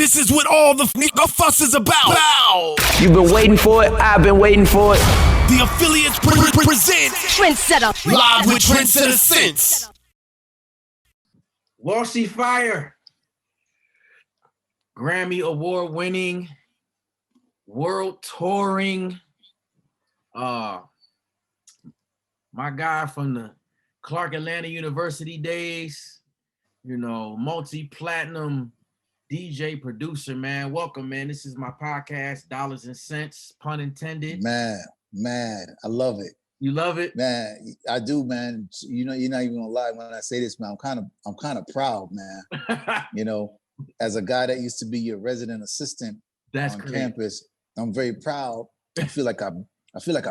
This is what all the fuss is about. Bow. You've been waiting for it. I've been waiting for it. The affiliates present Trendsetter. Live with Trendsetter Sense. WalshyFire, Grammy award winning, world touring, my guy from the Clark Atlanta University days, you know, multi-platinum DJ producer, man. Welcome, man. This is my podcast, Dollars and Cents, pun intended. Man, I love it. You love it? Man, I do, man. You know, you're not even gonna lie when I say this, man. I'm kind of proud, man. You know, as a guy that used to be your resident assistant on campus, I'm very proud. I feel like I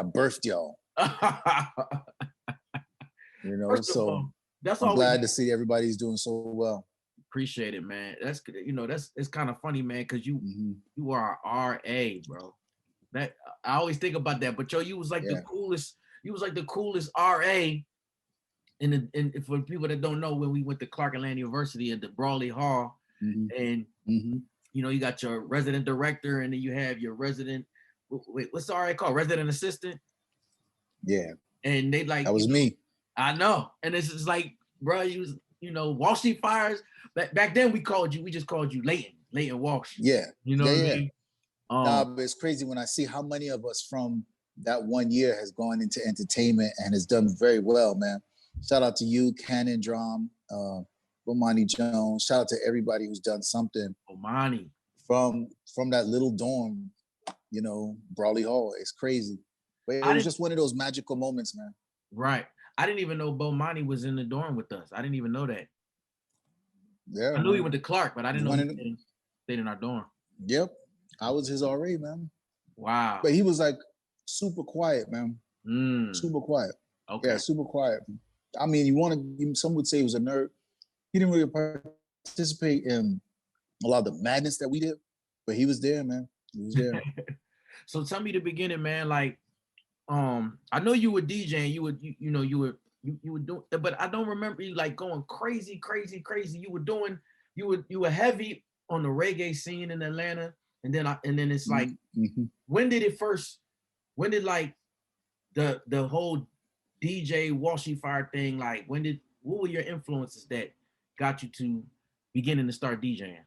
birthed y'all. You know, so I'm glad to see everybody's doing so well. Appreciate it, man. That's, you know, it's kind of funny, man, because you are a RA, bro. That I always think about that. But yo, you was like the coolest. You was like the coolest RA. And for people that don't know, when we went to Clark Atlanta University at the Brawley Hall, and you know, you got your resident director, and then you have your resident. Wait, what's the RA called? Resident assistant. Yeah. And they like that was me. I know, and it's just like, bro, you know, WalshyFires. Back then we just called you Leighton Walsh. Yeah. You know what I mean? Nah, but it's crazy when I see how many of us from that 1 year has gone into entertainment and has done very well, man. Shout out to you, Cannon Drum, Bomani Jones. Shout out to everybody who's done something. Bomani. From that little dorm, you know, Brawley Hall. It's crazy. But it was just one of those magical moments, man. Right. I didn't even know Bomani was in the dorm with us. I didn't even know that. Yeah. I knew he went to Clark, but I didn't know he stayed in our dorm. Yep. I was his RA, man. Wow. But he was like super quiet, man. Super quiet. Okay. Yeah, super quiet. I mean, some would say he was a nerd. He didn't really participate in a lot of the madness that we did, but he was there, man. He was there. So tell me the beginning, man. Like, I know you were DJing. You were doing, but I don't remember you like going crazy. You were heavy on the reggae scene in Atlanta, and then it's like, when did like the whole DJ WalshyFire thing, like what were your influences that got you to beginning to start DJing?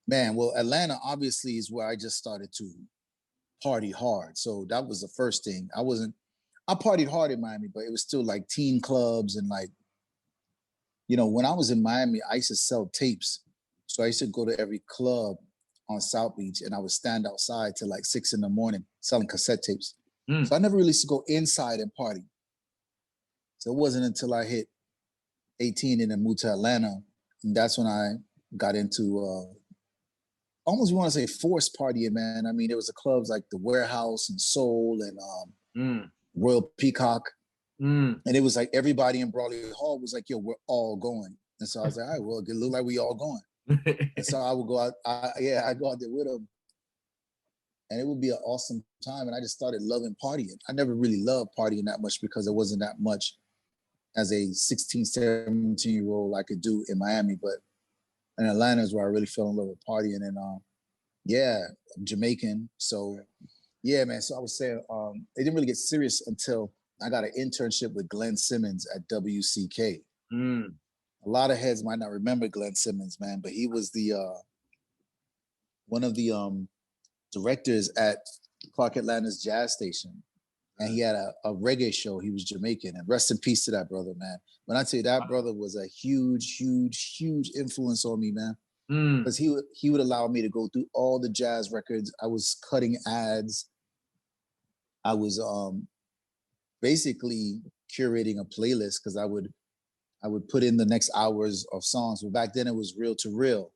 Man, well, Atlanta obviously is where I just started to party hard. So that was the first thing. I partied hard in Miami, but it was still like teen clubs and like, you know, when I was in Miami, I used to sell tapes. So I used to go to every club on South Beach and I would stand outside till like 6 a.m. selling cassette tapes. So I never really used to go inside and party. So it wasn't until I hit 18 and then moved to Atlanta. And that's when I got into almost want to say forced partying, man. I mean, there was the clubs like the Warehouse and Soul and Royal Peacock. And it was like everybody in Brawley Hall was like, yo, we're all going. And so I was like, all right, well, it looked like we all going. And so I would go out, I'd go out there with them. And it would be an awesome time. And I just started loving partying. I never really loved partying that much because there wasn't that much as a 16, 17-year-old I could do in Miami. But in Atlanta is where I really fell in love with partying. And I'm Jamaican. So yeah, man. So I was saying, it didn't really get serious until I got an internship with Glenn Simmons at WCK. A lot of heads might not remember Glenn Simmons, man, but he was the one of the directors at Clark Atlanta's jazz station. And he had a reggae show. He was Jamaican. And rest in peace to that brother, man. When I tell you that brother was a huge influence on me, man. Because he would allow me to go through all the jazz records. I was cutting ads. I was basically curating a playlist because I would put in the next hours of songs. But back then it was reel to reel.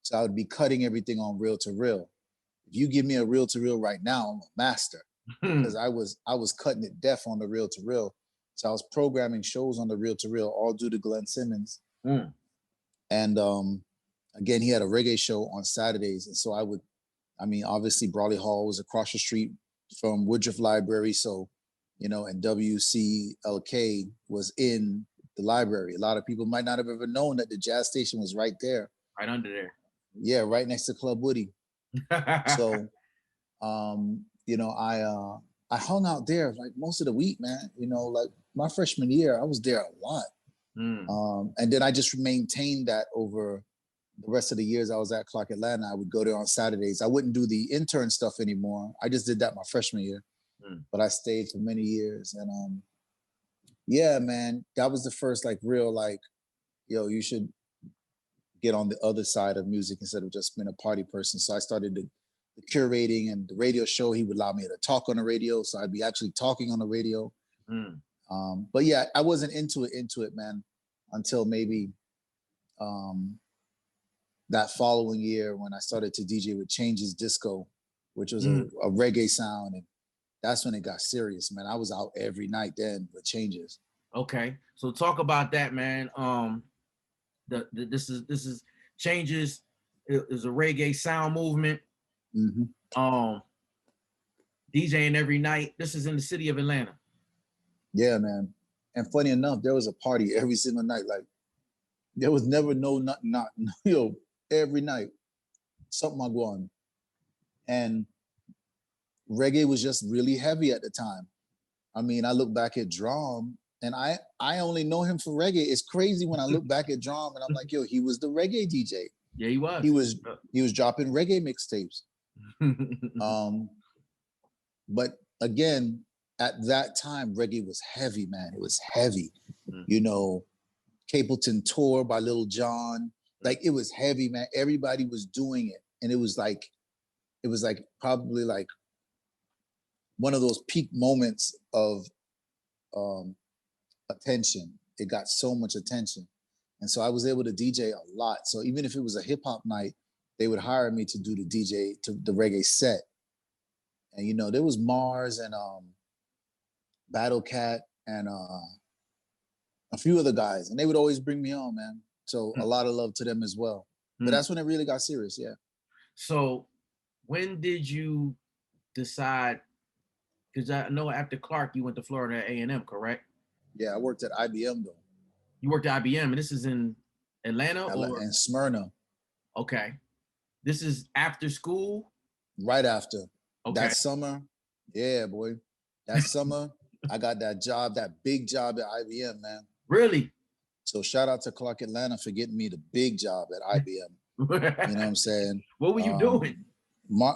So I would be cutting everything on reel to reel. If you give me a reel to reel right now, I'm a master. Because I was cutting it deaf on the reel to reel. So I was programming shows on the reel to reel, all due to Glenn Simmons. And again, he had a reggae show on Saturdays. And so obviously Brawley Hall was across the street from Woodruff Library. So, you know, and WCLK was in the library. A lot of people might not have ever known that the jazz station was right there. Right under there. Yeah, right next to Club Woody. So, you know, I hung out there like most of the week, man. You know, like my freshman year, I was there a lot. And then I just maintained that over the rest of the years I was at Clark Atlanta. I would go there on Saturdays. I wouldn't do the intern stuff anymore. I just did that my freshman year, but I stayed for many years. And yeah, man, that was the first like real like, yo, you should get on the other side of music instead of just being a party person. So I started the curating and the radio show. He would allow me to talk on the radio, so I'd be actually talking on the radio. But yeah, I wasn't into it, man, until maybe that following year when I started to DJ with Changes Disco, which was a reggae sound, and that's when it got serious, man. I was out every night then with Changes. Okay, so talk about that, man. This is Changes is a reggae sound movement. DJing every night. This is in the city of Atlanta. Yeah, man. And funny enough, there was a party every single night. Like there was never not yo, every night something I go on. And reggae was just really heavy at the time. I mean, I look back at Drum and I only know him for reggae. It's crazy when I look back at Drum and I'm like, yo, he was the reggae DJ. Yeah, he was. He was dropping reggae mixtapes. But again, at that time, reggae was heavy, man. It was heavy. You know, Capleton Tour by Lil Jon. Like it was heavy, man. Everybody was doing it. And it was like probably like one of those peak moments of attention. It got so much attention. And so I was able to DJ a lot. So even if it was a hip hop night, they would hire me to do the DJ, to the reggae set. And, you know, there was Mars and Battle Cat and a few other guys. And they would always bring me on, man. So a lot of love to them as well. But that's when it really got serious, yeah. So when did you decide, because I know after Clark, you went to Florida A&M, correct? Yeah, I worked at IBM, though. You worked at IBM, and this is in Atlanta? Or in Smyrna. Okay. This is after school? Right after. Okay. That summer, yeah, boy. That summer, I got that job, that big job at IBM, man. Really? So shout out to Clark Atlanta for getting me the big job at IBM. You know what I'm saying? What were you doing?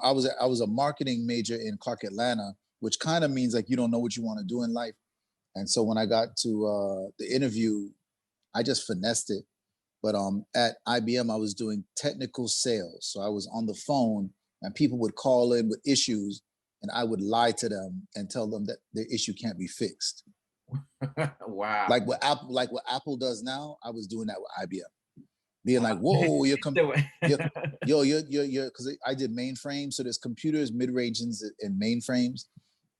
I was a marketing major in Clark Atlanta, which kind of means like you don't know what you want to do in life. And so when I got to the interview, I just finessed it. But at IBM, I was doing technical sales. So I was on the phone and people would call in with issues and I would lie to them and tell them that their issue can't be fixed. Wow. Like what Apple does now, I was doing that with IBM. Being like, whoa, you're because I did mainframes. So there's computers, mid-ranges, and mainframes.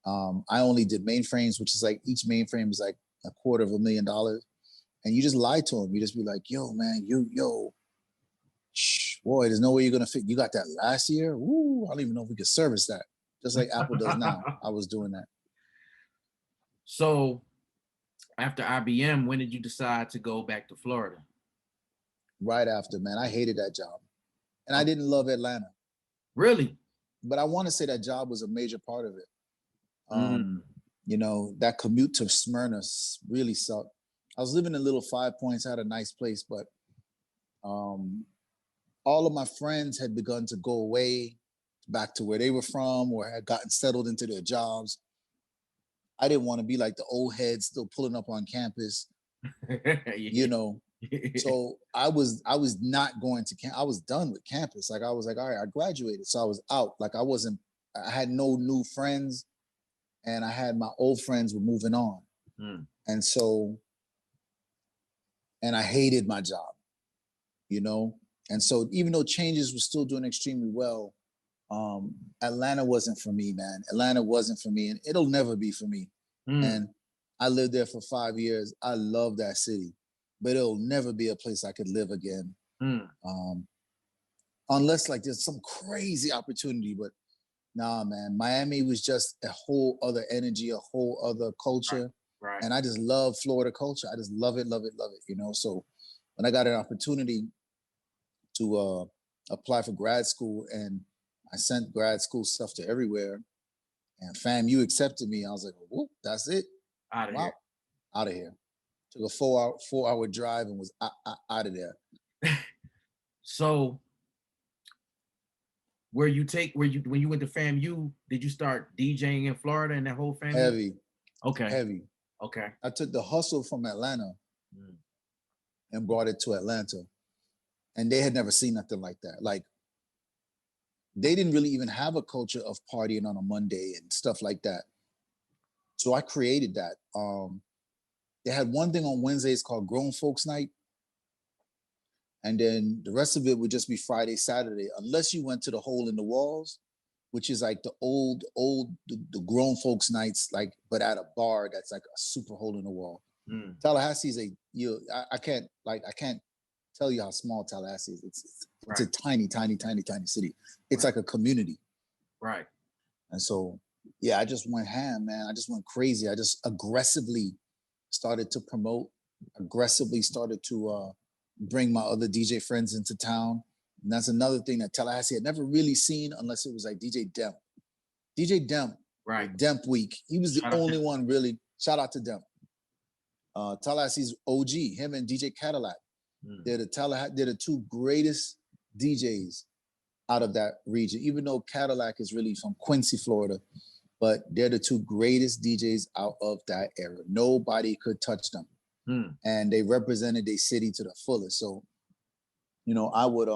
I only did mainframes, which is like each mainframe is like $250,000. And you just lie to them. You just be like, yo, man, boy, there's no way you're gonna fix. You got that last year? Woo, I don't even know if we could service that. Just like Apple does now. I was doing that. So after IBM, when did you decide to go back to Florida? Right after, man. I hated that job. And I didn't love Atlanta. Really? But I want to say that job was a major part of it. You know, that commute to Smyrna really sucked. I was living in Little Five Points, had a nice place, but all of my friends had begun to go away back to where they were from or had gotten settled into their jobs. I didn't want to be like the old head still pulling up on campus, you know. So I was not going to camp. I was done with campus. Like I was like, all right, I graduated. So I was out. Like I had no new friends and I had my old friends were moving on. And so, and I hated my job, you know? And so even though Changes was still doing extremely well, Atlanta wasn't for me, man. Atlanta wasn't for me and it'll never be for me. And I lived there for 5 years. I love that city, but it'll never be a place I could live again. Unless like there's some crazy opportunity, but nah, man, Miami was just a whole other energy, a whole other culture. Right. And I just love Florida culture. I just love it, you know? So when I got an opportunity to apply for grad school, and I sent grad school stuff to everywhere. And FAMU accepted me. I was like, whoop, that's it. Out of here. Out of here. Took a 4-hour drive and was out of there. So when you went to FAMU, did you start DJing in Florida and that whole family? Heavy. Okay. Heavy. Okay. I took the hustle from Atlanta and brought it to Atlanta. And they had never seen nothing like that. Like, they didn't really even have a culture of partying on a Monday and stuff like that. So I created that. They had one thing on Wednesdays called Grown Folks Night. And then the rest of it would just be Friday, Saturday, unless you went to the Hole in the Walls, which is like the the grown folks nights, like, but at a bar that's like a super hole in the wall. Tallahassee is I can't tell you how small Tallahassee is. It's a tiny city. It's like a community. Right. And so, yeah, I just went ham, man. I just went crazy. I just aggressively started to promote, aggressively started to bring my other DJ friends into town. And that's another thing that Tallahassee had never really seen unless it was like DJ Demp. DJ Demp, right? Demp Week. He was the only one really. Shout out to Demp. Tallahassee's OG, him and DJ Cadillac. They're the two greatest DJs out of that region. Even though Cadillac is really from Quincy, Florida, but they're the two greatest DJs out of that era. Nobody could touch them. And they represented their city to the fullest. So, you know, I would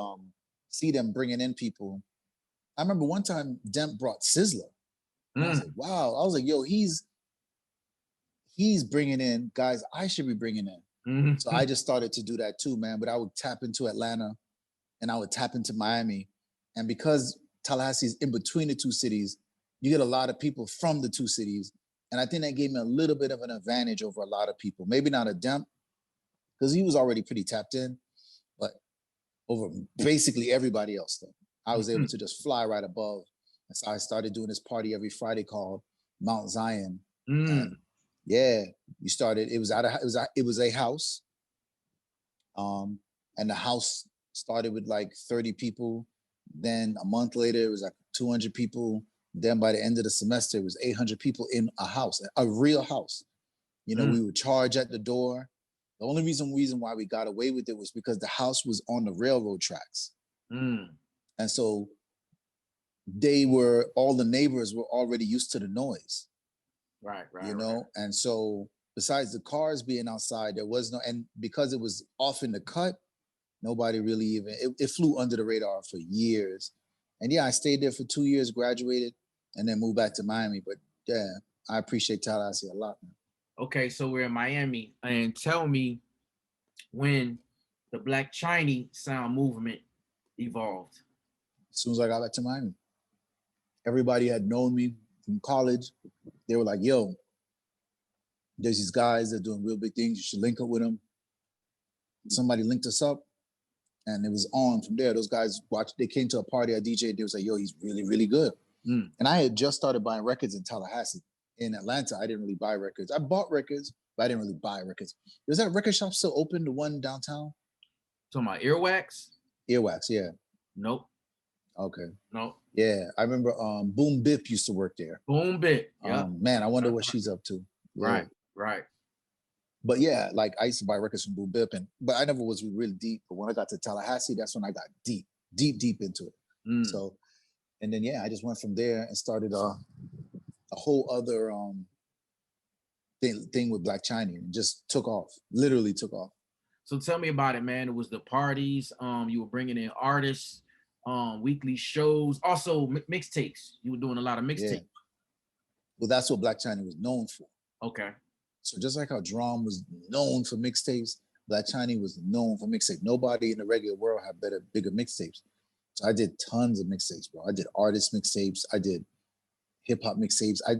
see them bringing in people. I remember one time Demp brought Sizzler. And I was like, wow. I was like, yo, he's bringing in guys I should be bringing in. So I just started to do that too, man. But I would tap into Atlanta and I would tap into Miami. And because Tallahassee is in between the two cities, you get a lot of people from the two cities. And I think that gave me a little bit of an advantage over a lot of people. Maybe not a Demp, because he was already pretty tapped in, but over basically everybody else, though. I was able to just fly right above. And so I started doing this party every Friday called Mount Zion. And yeah, you started, it was a house. And the house started with like 30 people. Then a month later, it was like 200 people. Then by the end of the semester, it was 800 people in a house, a real house. You know, we would charge at the door. The only reason why we got away with it was because the house was on the railroad tracks. And so all the neighbors were already used to the noise. Right. You know, and so besides the cars being outside, there was no, and because it was off in the cut, nobody really even, it flew under the radar for years. And yeah, I stayed there for 2 years, graduated, and then moved back to Miami. But yeah, I appreciate Tallahassee a lot, man. Okay, so we're in Miami, and tell me when the Black Chinese sound movement evolved. As soon as I got back to Miami, everybody had known me from college. They were like, yo, there's these guys that are doing real big things. You should link up with them. Somebody linked us up, and it was on from there. Those guys they came to a party I DJ'd. They was like, yo, he's really, really good. And I had just started buying records in Tallahassee. In Atlanta, I didn't really buy records. I bought records, but I didn't really buy records. Was that record shop still open, the one downtown? Talking about Earwax? Earwax, yeah. Nope. Okay. Nope. Yeah, I remember Boom Bip used to work there. Boom Bip, yeah. Man, I wonder what she's up to. Yeah. Right. But yeah, like I used to buy records from Boom Bip, but I never was really deep. But when I got to Tallahassee, that's when I got deep into it. So, and then yeah, I just went from there and started a whole other thing with Black China, and just took off, literally took off. So tell me about it, man. It was the parties. You were bringing in artists, weekly shows, also mixtapes. You were doing a lot of mixtapes. Yeah. Well, that's what Black China was known for. Okay. So just like how Drum was known for mixtapes, Black China was known for mixtapes. Nobody in the regular world had bigger mixtapes. So I did tons of mixtapes, bro. I did artist mixtapes. I did hip hop mixtapes. I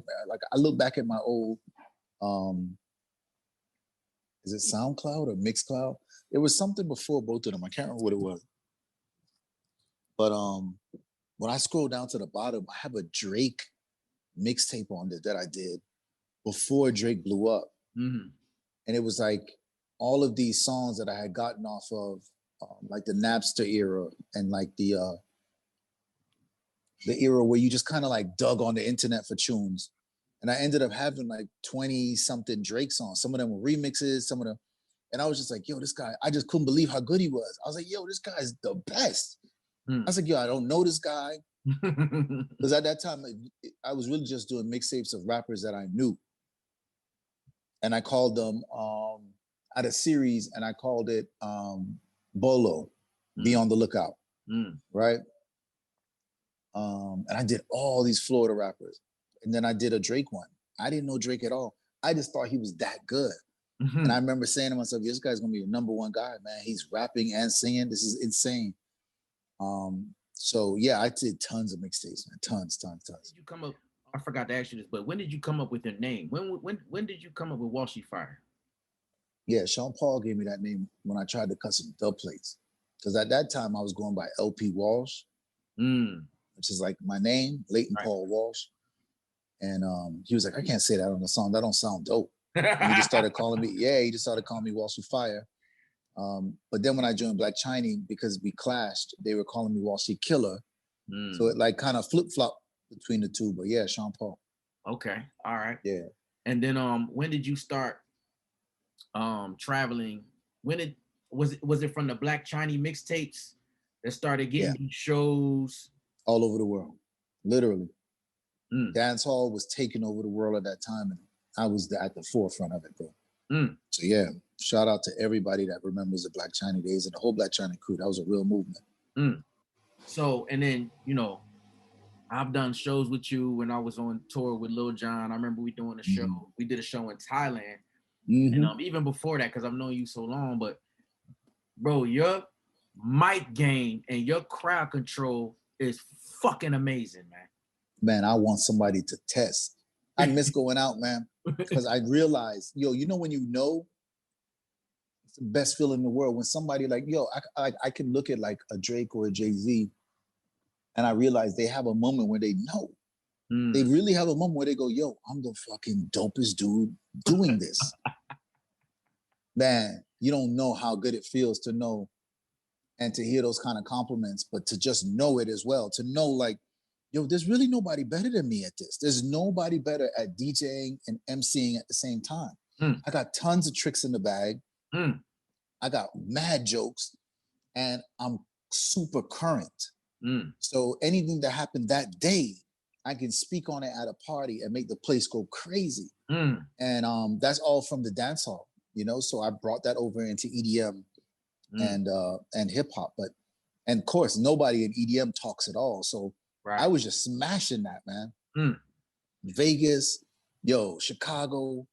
look back at my old, is it SoundCloud or Mixcloud? There was something before both of them. I can't remember what it was. But when I scroll down to the bottom, I have a Drake mixtape on there that I did before Drake blew up. And it was like all of these songs that I had gotten off of like the Napster era and like the era where you just kind of like dug on the internet for tunes. And I ended up having like 20 something Drake songs. Some of them were remixes, some of them. And I was just like, yo, this guy, I just couldn't believe how good he was. I was like, yo, this guy's the best. I was like, yo, I don't know this guy. Because at that time, I was really just doing mixtapes of rappers that I knew. And I called them, I had a series and I called it Bolo, Be on the Lookout, right? And I did all these Florida rappers. And then I did a Drake one. I didn't know Drake at all. I just thought he was that good. And I remember saying to myself, this guy's gonna be your number one guy, man. He's rapping and singing. This is insane. So yeah, I did tons of mixtapes, man. Tons. Did you come up? I forgot to ask you this, but when did you come up with your name? When did you come up with WalshyFire? Yeah, Sean Paul gave me that name when I tried to cut some dub plates. Because at that time I was going by LP Walsh, which is like my name, Leighton Paul Walsh. And he was like, I can't say that on the song. That don't sound dope. And he just started calling me, WalshyFire. But then when I joined Black Chinese, because we clashed, they were calling me Walshy Killer. So it like kind of flip-flopped between the two. But yeah, Sean Paul. Okay. All right. Yeah. And then when did you start traveling? When was it from the Black Chinese mixtapes that started getting shows? All over the world. Literally. Dance hall was taking over the world at that time, and I was at the forefront of it, bro. So yeah, shout out to everybody that remembers the Black China days and the whole Black China crew. That was a real movement. So, and then, you know, I've done shows with you when I was on tour with Lil Jon. I remember we doing a show. We did a show in Thailand. And even before that, because I've known you so long, but bro, your mic game and your crowd control is fucking amazing, man. Man, I want somebody to test. I miss going out, man, because I realized, you know when you know, it's the best feeling in the world when somebody like, I can look at like a Drake or a Jay-Z, and I realize they have a moment where they know. They really have a moment where they go, yo, I'm the fucking dopest dude doing this. Man, you don't know how good it feels to know and to hear those kind of compliments, but to just know it as well, to know like, yo, there's really nobody better than me at this. There's nobody better at DJing and MCing at the same time. I got tons of tricks in the bag. I got mad jokes, and I'm super current. So anything that happened that day, I can speak on it at a party and make the place go crazy. And that's all from the dance hall, you know? So I brought that over into EDM and hip hop. And of course, nobody in EDM talks at all. So I was just smashing that, man. Vegas, Chicago.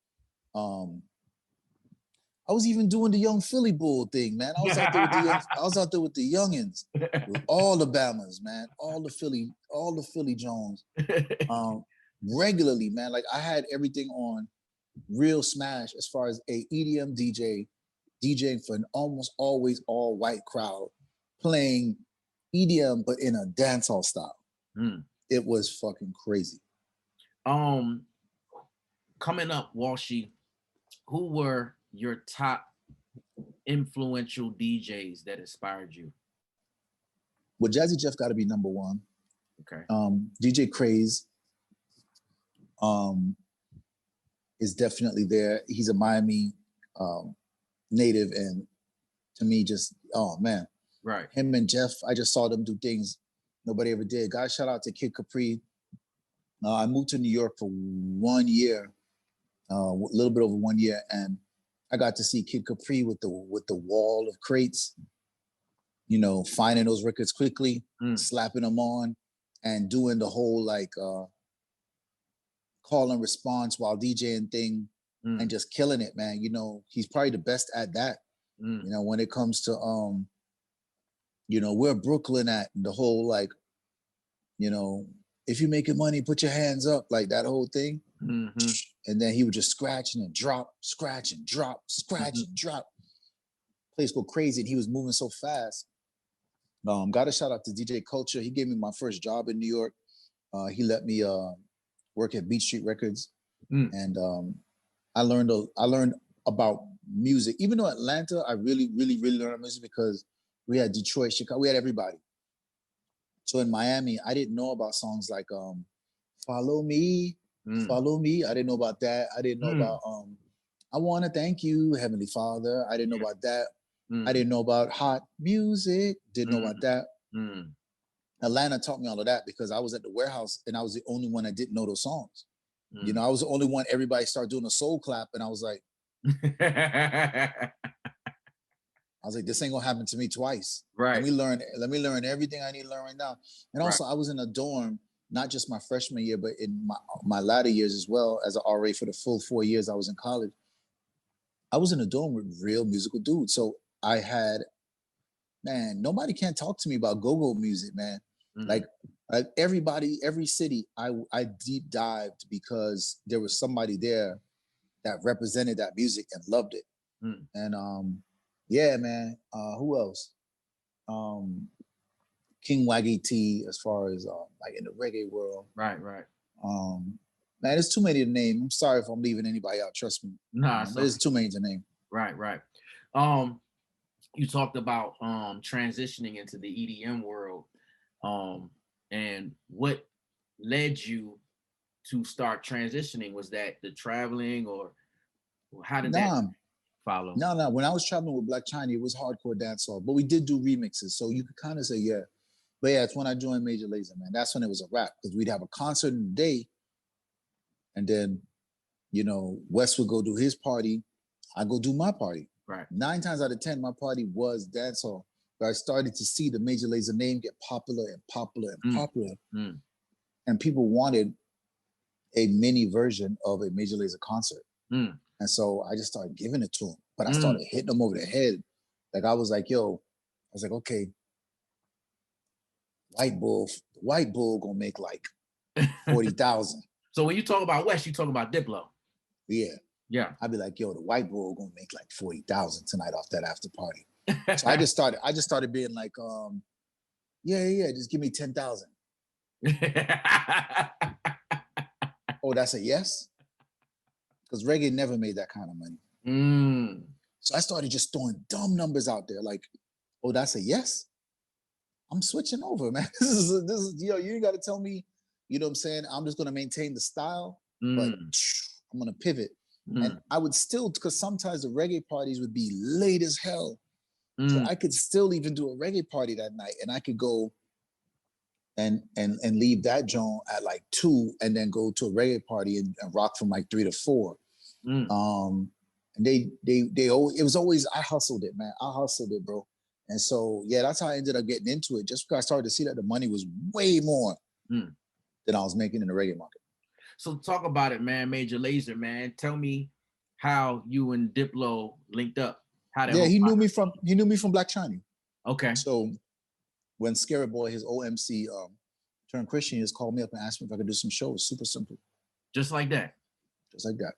I was even doing the Young Philly Bull thing, man. I was out there with the youngins, with all the Bamas, man, all the Philly Jones, regularly, man. Like I had everything on real smash as far as a EDM DJ, DJing for an almost always all white crowd, playing EDM but in a dancehall style. It was fucking crazy. Coming up, Walshy, who were your top influential DJs that inspired you? Well, Jazzy Jeff got to be number one. Okay. DJ Craze is definitely there. He's a Miami native, and to me, just man, right. Him and Jeff, I just saw them do things nobody ever did. Guys, shout out to Kid Capri. I moved to New York for 1 year, a little bit over 1 year, and I got to see Kid Capri with the wall of crates, you know, finding those records quickly, slapping them on, and doing the whole like call and response while DJing thing, and just killing it, man. You know, he's probably the best at that. You know, when it comes to you know, where Brooklyn at, the whole like, you know, if you're making money, put your hands up, like that whole thing. And then he would just scratch and drop, scratch and drop, scratch and drop. Place go crazy, and he was moving so fast. Got a shout out to DJ Culture. He gave me my first job in New York. He let me work at Beat Street Records, and I learned about music. Even though Atlanta, I really learned music because We had Detroit, Chicago. We had everybody. So in Miami, I didn't know about songs like "Follow Me, Follow Me." I didn't know about that. I didn't know about "I Want to Thank You, Heavenly Father." I didn't know about that. I didn't know about hot music. Didn't know about that. Atlanta taught me all of that because I was at the warehouse and I was the only one that didn't know those songs. You know, I was the only one. Everybody started doing a soul clap, and I was like, this ain't gonna happen to me twice. Right. Let me learn everything I need to learn right now. And also, I was in a dorm, not just my freshman year, but in my latter years as well as an RA for the full 4 years I was in college. I was in a dorm with real musical dudes. So I had, man, nobody can talk to me about go-go music, man. Like everybody, every city, I deep dived because there was somebody there that represented that music and loved it. And yeah, man. Who else? King Waggy T, as far as like in the reggae world. Right. Man, there's too many to name. I'm sorry if I'm leaving anybody out. Trust me. Nah, there's too many to name. Right. You talked about transitioning into the EDM world, and what led you to start transitioning? Was that the traveling, or how did that follow? No. When I was traveling with Black China, it was hardcore dancehall, but we did do remixes, so you could kind of say yeah. But yeah, it's when I joined Major Lazer, man. That's when it was a wrap because we'd have a concert in the day, and then, you know, Wes would go do his party, I go do my party. Right. 9 times out of 10, my party was dancehall. But I started to see the Major Lazer name get popular and popular and popular, and people wanted a mini version of a Major Lazer concert. And so I just started giving it to them, but I started hitting them over the head. Like I was like, okay, white bull gonna make like 40,000. So when you talk about West, you talk about Diplo. Yeah. I'd be like, yo, the white bull gonna make like 40,000 tonight off that after party. So I just started being like, yeah, just give me 10,000. Oh, that's a yes? Because reggae never made that kind of money. So I started just throwing dumb numbers out there, like, oh, that's a yes? I'm switching over, man. This is you ain't got to tell me, you know what I'm saying? I'm just gonna maintain the style, but I'm gonna pivot. And I would still, because sometimes the reggae parties would be late as hell. So I could still even do a reggae party that night, and I could go and leave that joint at like 2 and then go to a reggae party and rock from like 3 to 4. And it was always, I hustled it, man. I hustled it, bro. And so, yeah, that's how I ended up getting into it. Just because I started to see that the money was way more than I was making in the reggae market. So talk about it, man. Major Lazer, man. Tell me how you and Diplo linked up. How that he knew me from Black China. Okay. So when Scary Boy, his old MC, turned Christian, he just called me up and asked me if I could do some shows. Super simple. Just like that. Just like that.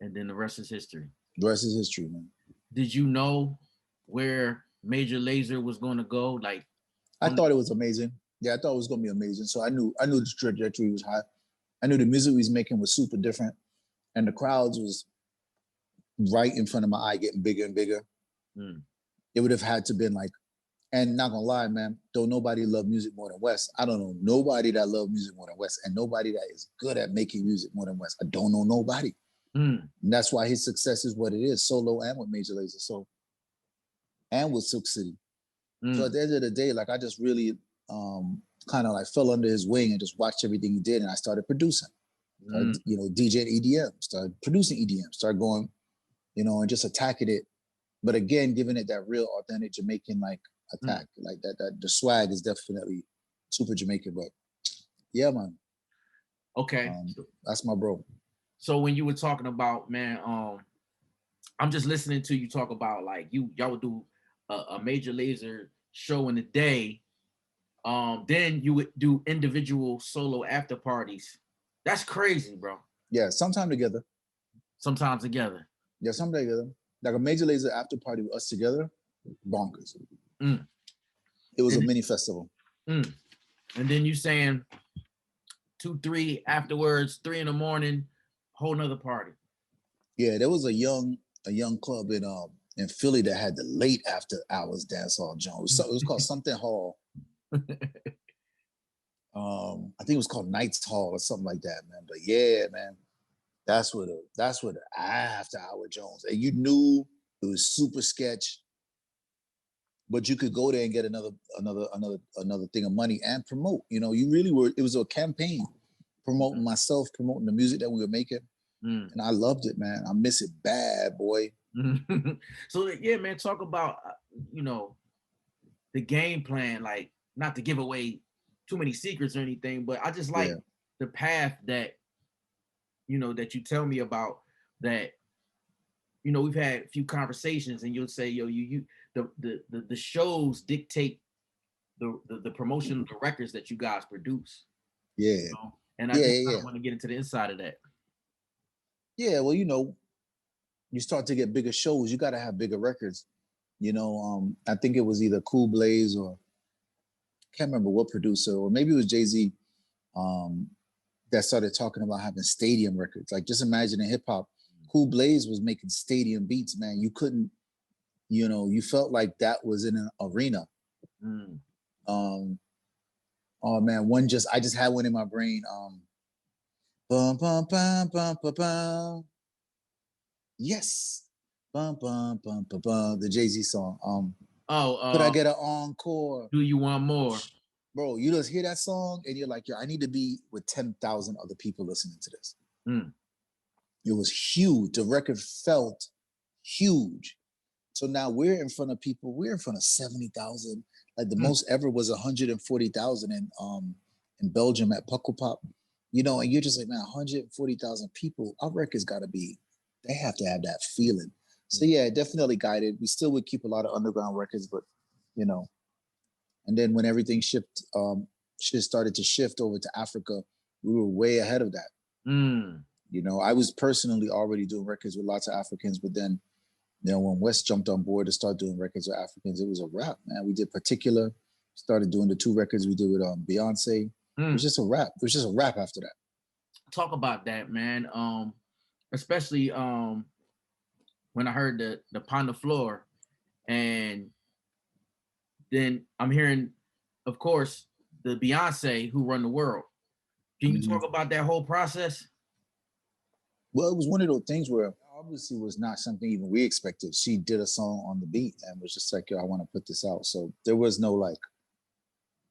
And then the rest is history. The rest is history, man. Did you know where Major Lazer was going to go? Like, I thought it was amazing. Yeah, I thought it was going to be amazing. So I knew the trajectory was high. I knew the music he was making was super different, and the crowds was right in front of my eye, getting bigger and bigger. It would have had to been like, and not gonna lie, man, don't nobody love music more than Wes. I don't know nobody that love music more than Wes, and nobody that is good at making music more than Wes. I don't know nobody. And that's why his success is what it is, solo and with Major Lazer, so, and with Silk City. So at the end of the day, like I just really kind of like fell under his wing and just watched everything he did, and I started producing. Started, DJing EDM, started producing EDM, started going, and just attacking it. But again, giving it that real authentic Jamaican like attack, like that the swag is definitely super Jamaican. But yeah, man. Okay, that's my bro. So when you were talking about, man, I'm just listening to you talk about like y'all would do a Major Lazer show in the day. Then you would do individual solo after parties. That's crazy, bro. Yeah, sometime together. Sometimes together. Yeah, sometime together. Like a Major Lazer after party with us together, bonkers. It was a mini festival. And then you saying 2, 3 afterwards, 3 in the morning, whole nother party. Yeah, there was a young club in in Philly that had the late after hours dance hall Jones. So it was called something hall. I think it was called Knights Hall or something like that, man. But yeah, man, that's what the after hour Jones. And you knew it was super sketch, but you could go there and get another thing of money and promote. You know, you really were. It was a campaign promoting myself, promoting the music that we were making, and I loved it, man. I miss it bad, boy. So yeah, man, talk about the game plan. Like, not to give away too many secrets or anything, but I just like the path that that you tell me about. That we've had a few conversations, and you'll say, yo, the shows dictate the promotion of the records that you guys produce. Yeah. And I just want to get into the inside of that. Yeah, well, you start to get bigger shows, you got to have bigger records. I think it was either Cool Blaze or can't remember what producer, or maybe it was Jay-Z that started talking about having stadium records. Like, just imagine in hip hop, Cool Blaze was making stadium beats, man. You couldn't, you felt like that was in an arena. Oh man, I just had one in my brain. Bum bum bum bum bum bum. Yes. Bum bum bum bum bum. The Jay-Z song. Could I get an encore? Do you want more? Bro, you just hear that song and you're like, yo, I need to be with 10,000 other people listening to this. It was huge. The record felt huge. So now we're in front of people. We're in front of 70,000. Like the most ever was 140,000 in Belgium at Pukkelpop. And you're just like, man, 140,000 people. Our records got to be. They have to have that feeling. So yeah, definitely guided. We still would keep a lot of underground records, but and then when everything started to shift over to Africa, we were way ahead of that. I was personally already doing records with lots of Africans, but then, when West jumped on board to start doing records with Africans, it was a wrap, man. We did Particular, started doing the 2 records we did with Beyonce. It was just a wrap. It was just a wrap after that. Talk about that, man. Especially when I heard the Pon De Floor, and then I'm hearing, of course, the Beyonce Who Run the World. Can you talk about that whole process? Well, it was one of those things where obviously was not something even we expected. She did a song on the beat and was just like, yo, I want to put this out. So there was no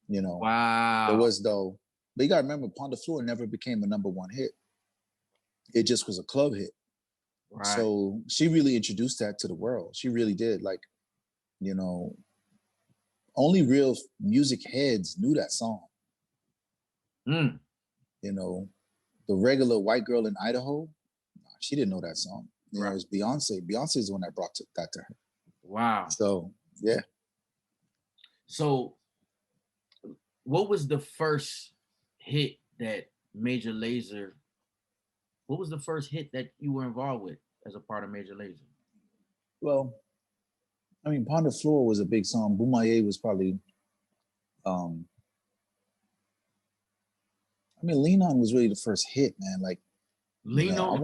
wow. There was no, but you got to remember, Pon De Floor never became a #1 hit. It just was a club hit. Right. So she really introduced that to the world. She really did. Like, only real music heads knew that song. The regular white girl in Idaho, she didn't know that song. It was Beyonce. Beyonce is the one that brought that to her. Wow. So, yeah. So, what was the first hit that Major Lazer, what was the first hit that you were involved with as a part of Major Lazer? Well, I mean, Pon De Floor was a big song. Boomaye was probably, LeanOn was really the first hit, man. Like, LeanOn?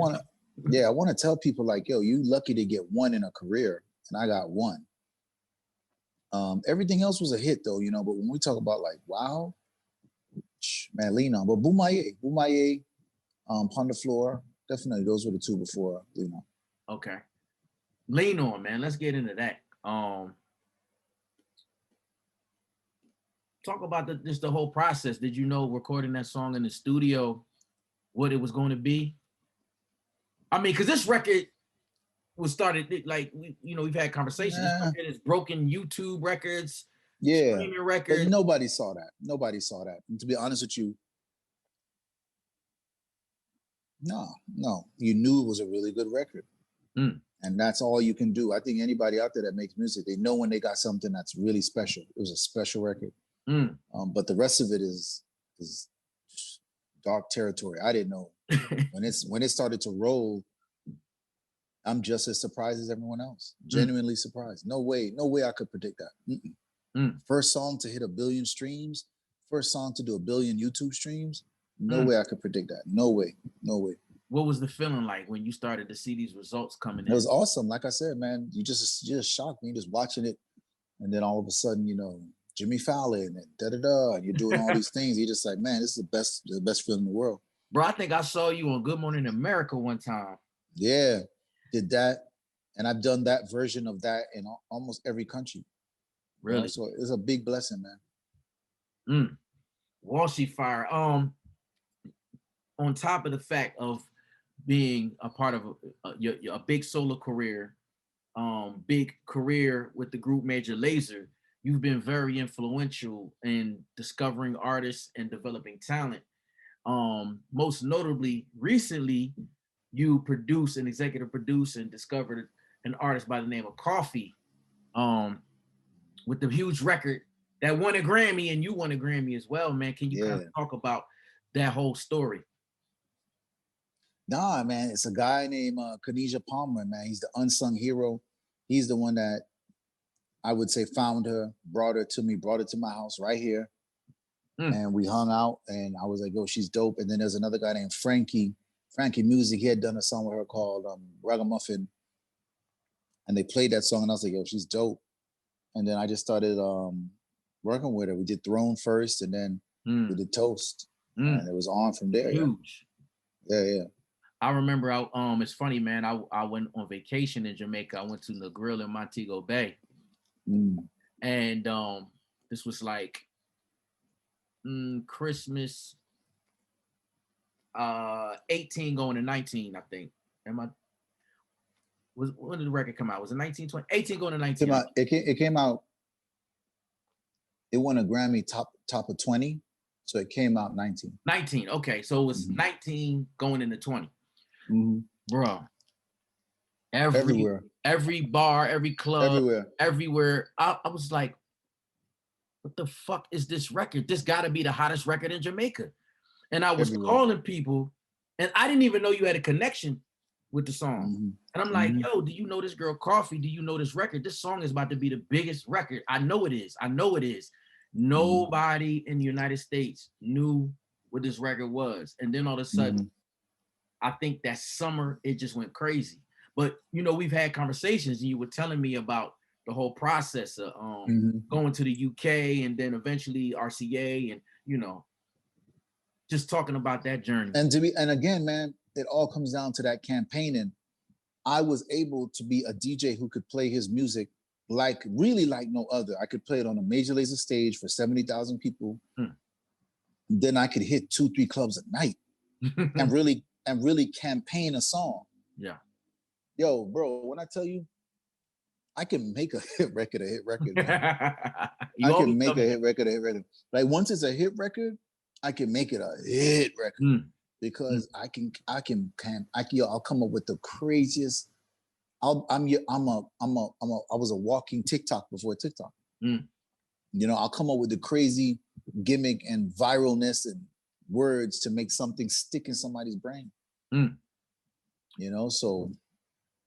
I want to tell people like, yo, you lucky to get one in a career, and I got one. Everything else was a hit though, but when we talk about like, wow, man, LeanOn. But Boomaye, Pon De Floor, definitely those were the 2 before LeanOn. Okay. LeanOn, man, let's get into that. Talk about just the whole process. Did you know recording that song in the studio what it was going to be? I mean, because this record was started like we've had conversations. This record is broken YouTube records, streaming records. But nobody saw that. And to be honest with you, no, you knew it was a really good record. And that's all you can do. I think anybody out there that makes music, they know when they got something that's really special. It was a special record. But the rest of it is dark territory. I didn't know. when it started to roll, I'm just as surprised as everyone else. Genuinely surprised. No way I could predict that. First song to hit 1 billion streams, first song to do 1 billion YouTube streams. No way I could predict that. No way. what was the feeling like when you started to see these results coming in? It was awesome. Like I said, man, you just shocked me just watching it. And then all of a sudden, Jimmy Fallon and da-da-da, and you're doing all these things. You're just like, man, this is the best film in the world. Bro, I think I saw you on Good Morning America one time. Yeah, did that. And I've done that version of that in almost every country. Really? So it's a big blessing, man. WalshyFire. On top of the fact of being a part of a big solo career, big career with the group Major Lazer, you've been very influential in discovering artists and developing talent. Most notably, recently, you produced and executive produced and discovered an artist by the name of Coffee, with the huge record that won a Grammy, and you won a Grammy as well, man. Can you kind of talk about that whole story? Nah, man, it's a guy named Kanisha Palmer, man. He's the unsung hero. He's the one that I would say found her, brought her to my house right here. And we hung out, and I was like, yo, she's dope. And then there's another guy named Frankie Music. He had done a song with her called Ragamuffin. And they played that song, and I was like, yo, she's dope. And then I just started working with her. We did Throne first, and then we did Toast. And it was on from there. Huge. Yeah. I remember, it's funny, man. I went on vacation in Jamaica. I went to the Grill in Montego Bay. And this was like Christmas 18 going to 19, I think. When did the record come out? Was it 19, 20? 18 going to 19? It came out. It won a Grammy top of 20. So it came out 19. 19, okay. So it was 19 going into 20. Bro. Everywhere. Every bar, every club, everywhere. I was like, what the fuck is this record? This gotta be the hottest record in Jamaica. And I was calling people, and I didn't even know you had a connection with the song. And I'm like, yo, do you know this girl Coffee? Do you know this record? This song is about to be the biggest record. I know it is. Nobody in the United States knew what this record was. And then all of a sudden, I think that summer, it just went crazy. But, we've had conversations, and you were telling me about the whole process of going to the UK and then eventually RCA and, just talking about that journey. And again, man, it all comes down to that campaigning. I was able to be a DJ who could play his music really like no other. I could play it on a Major Lazer stage for 70,000 people. Then I could hit 2-3 clubs a night and really campaign a song. Yeah. Yo, bro, when I tell you, I can make a hit record a hit record. I can make a hit record a hit record. Like once it's a hit record, I can make it a hit record because I I'll come up with the craziest. I was a walking TikTok before TikTok. I'll come up with the crazy gimmick and viralness and words to make something stick in somebody's brain. So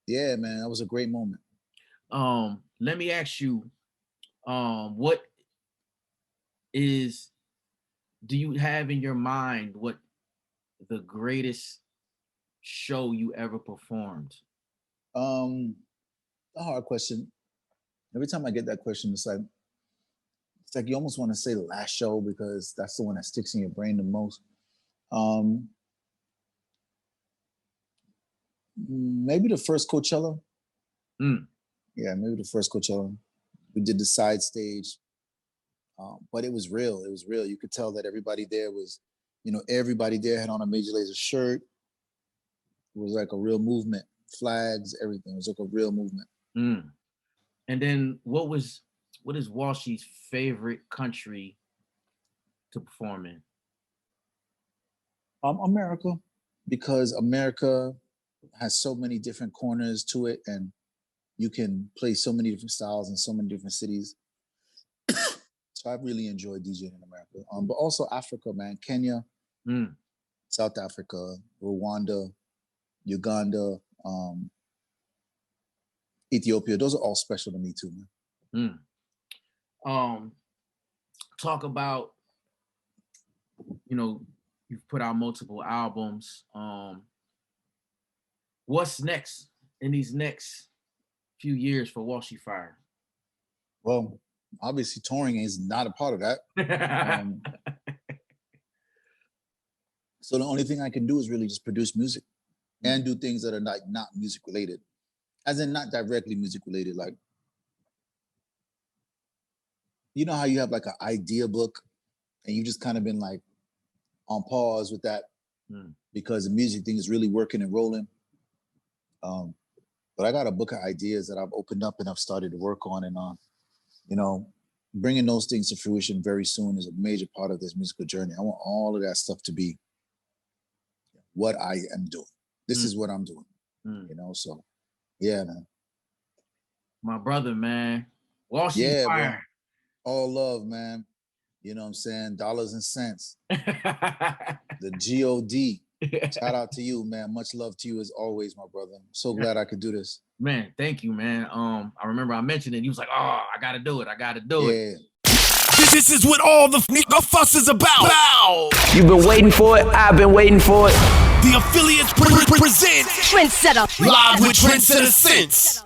yeah, man, that was a great moment. Let me ask you, do you have in your mind what the greatest show you ever performed? A hard question. Every time I get that question, it's like you almost want to say the last show because that's the one that sticks in your brain the most. Maybe the first Coachella. Yeah, maybe the first Coachella. We did the side stage, but it was real. It was real. You could tell that everybody there was, everybody there had on a Major Lazer shirt. It was like a real movement. Flags, everything. It was like a real movement. And then what is Walshy's favorite country to perform in? America, because America has so many different corners to it, and you can play so many different styles in so many different cities. So I really enjoyed DJing in America. But also Africa, man. Kenya, South Africa, Rwanda, Uganda, Ethiopia. Those are all special to me too, man. Talk about, you've put out multiple albums. what's next in these next few years for WalshyFire? Well, obviously touring is not a part of that. So the only thing I can do is really just produce music and do things that are not music related, as in not directly music related. Like, you know how you have like an idea book and you just kind of been like on pause with that because the music thing is really working and rolling. But I got a book of ideas that I've opened up and I've started to work on, and you know, bringing those things to fruition very soon is a major part of this musical journey. I want all of that stuff to be what I am doing. This is what I'm doing, you know? So yeah, man. My brother, man. WalshyFire. Yeah, all love, man. You know what I'm saying? Dollars and cents. The G-O-D. Shout out to you, man. Much love to you as always, my brother. I'm so glad I could do this. Man, thank you, man. I remember I mentioned it. You was like, oh, I gotta do it. I gotta do it. This is what all the fuss is about. You've been waiting for it. I've been waiting for it. The affiliates present Trendsetter. Live with Trendsetter Sense.